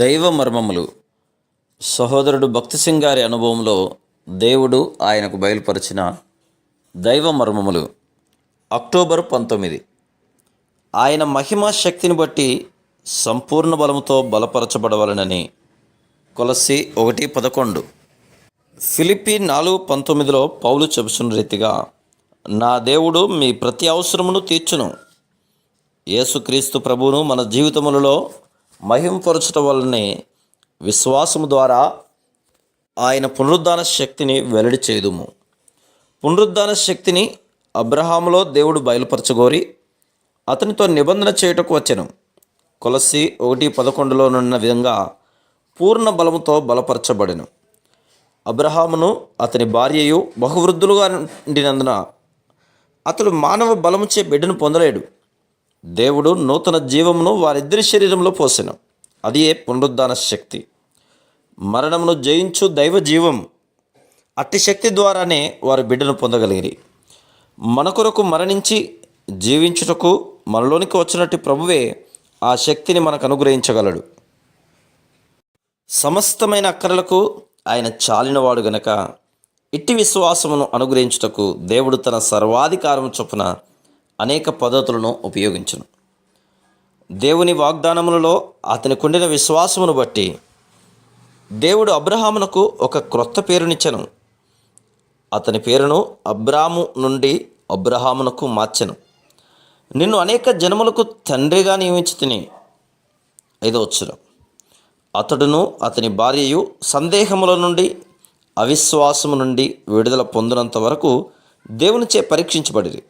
దైవ మర్మములు. సహోదరుడు భక్తి సింగ్ గారి అనుభవంలో దేవుడు ఆయనకు బయలుపరిచిన దైవ మర్మములు. అక్టోబర్ 19. ఆయన మహిమ శక్తిని బట్టి సంపూర్ణ బలముతో బలపరచబడవలనని. కొలస్సీ 1:11. ఫిలిప్పీ 4:19లో పౌలు చెబుతున్న రీతిగా, నా దేవుడు మీ ప్రతి అవసరమును తీర్చును. యేసుక్రీస్తు ప్రభువును మన జీవితములలో మహింపరచటం వల్లనే విశ్వాసము ద్వారా ఆయన పునరుద్ధాన శక్తిని వెల్లడి చేయుదుము. పునరుద్ధాన శక్తిని అబ్రహాములో దేవుడు బయలుపరచగోరి అతనితో నిబంధన చేయుటకు వచ్చెను. కొలస్సీ 1:11లో ఉన్న విధంగా పూర్ణ బలముతో బలపరచబడెను. అబ్రహామును అతని భార్యయు బహువృద్ధులుగా ఉండినందున అతడు మానవ బలముచే బిడ్డను పొందలేడు. దేవుడు నూతన జీవమును వారిద్దరి శరీరంలో పోసెను. అది పునరుద్ధాన శక్తి, మరణమును జయించు దైవ జీవం. అట్టి శక్తి ద్వారానే వారు బిడ్డను పొందగలిగిరి. మన కొరకు మరణించి జీవించుటకు మనలోనికి వచ్చినట్టు ప్రభువే ఆ శక్తిని మనకు అనుగ్రహించగలడు. సమస్తమైన అక్కరలకు ఆయన చాలినవాడు గనక ఇట్టి విశ్వాసమును అనుగ్రహించుటకు దేవుడు తన సర్వాధికారం చొప్పున అనేక పద్ధతులను ఉపయోగించును. దేవుని వాగ్దానములలో అతని కుండిన విశ్వాసమును బట్టి దేవుడు అబ్రహామునకు ఒక క్రొత్త పేరునిచ్చెను. అతని పేరును అబ్రాము నుండి అబ్రహామునకు మార్చెను. నిన్ను అనేక జనములకు తండ్రిగా నియమించితిని. 5వ వచనం. అతడును అతని భార్యయు సందేహముల నుండి అవిశ్వాసము నుండి విడుదల పొందినంత వరకు దేవునిచే పరీక్షించబడిరి.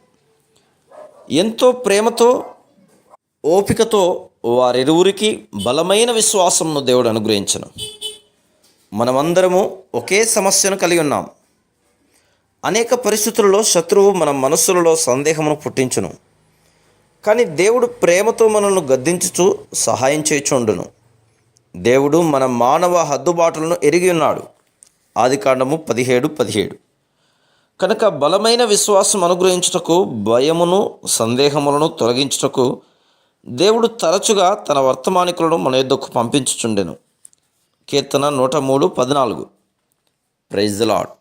ఎంతో ప్రేమతో ఓపికతో వారిరువురికి బలమైన విశ్వాసమును దేవుడు అనుగ్రహించను. మనమందరము ఒకే సమస్యను కలిగి ఉన్నాం. అనేక పరిస్థితులలో శత్రువు మన మనస్సులలో సందేహమును పుట్టించును. కానీ దేవుడు ప్రేమతో మనల్ని గద్దించుచు సహాయం చేయుచుండును. దేవుడు మన మానవ హద్దుబాటులను ఎరిగి ఉన్నాడు. ఆదికాండము 17:17. కనుక బలమైన విశ్వాసం అనుగ్రహించుటకు, భయమును సందేహములను తొలగించుటకు దేవుడు తరచుగా తన వర్తమానికులను మన యొద్దకు పంపించుచుండెను. కీర్తన 103:14. Praise the lord.